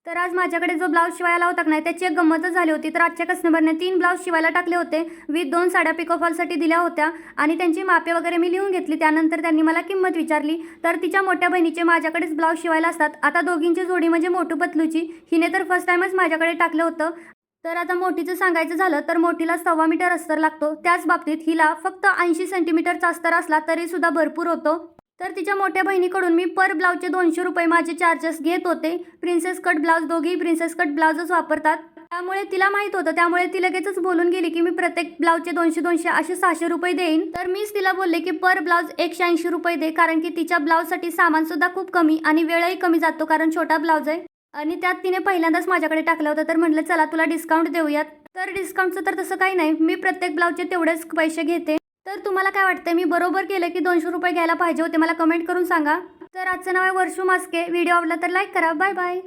तर आज माझ्याकडे जो ब्लाऊज शिवायला होता की नाही त्याची एक गंमतच झाली होती. तर आजच्या कस्टमरने 3 ब्लाऊज शिवायला टाकले होते विथ 2 साड्या पिको फॉलसाठी दिल्या होत्या आणि त्यांची मापे वगैरे मी लिहून घेतली. त्यानंतर त्यांनी मला किंमत विचारली. तर तिच्या मोठ्या बहिणीचे माझ्याकडेच ब्लाऊज शिवायला असतात. आता दोघींची जोडी म्हणजे मोटू पतलूची. हिने तर फर्स्ट टाईमच माझ्याकडे टाकलं होतं. तर आता मोठीचं सांगायचं झालं तर मोठीला 1.25 मीटर अस्तर लागतो. त्याच बाबतीत हिला फक्त 80 सेंटीमीटरचा अस्तर असला तरीसुद्धा भरपूर होतो. तर तिच्या मोठ्या बहिणीकडून मी पर ब्लाऊजचे ₹200 माझे चार्जेस घेत होते. प्रिन्सेस कट ब्लाऊज, दोघेही प्रिन्सेस कट ब्लाऊजच वापरतात. त्यामुळे तिला माहीत होतं. त्यामुळे ती लगेचच बोलून गेली की मी प्रत्येक ब्लाऊजचे 200-200 असे ₹600 देईन. तर मीच तिला बोलले की पर ब्लाऊज ₹180 दे, कारण की तिच्या ब्लाऊजसाठी सामानसुद्धा खूप कमी आणि वेळही कमी जातो, कारण छोटा ब्लाऊज आहे आणि त्यात तिने पहिल्यांदाच माझ्याकडे टाकलं होतं. तर म्हटलं चला तुला डिस्काउंट देऊयात. तर डिस्काउंटचं तर तसं काही नाही. मी प्रत्येक ब्लाऊजचे तेवढेच पैसे घेते. तर तुम्हाला काय वाटतंय, मी बरोबर केलं की ₹200 घ्यायला पाहिजे होते? मला कमेंट करून सांगा. तर आजचं नाव आहे वर्षू मास्के. व्हिडिओ आवडला तर लाईक करा. Bye bye.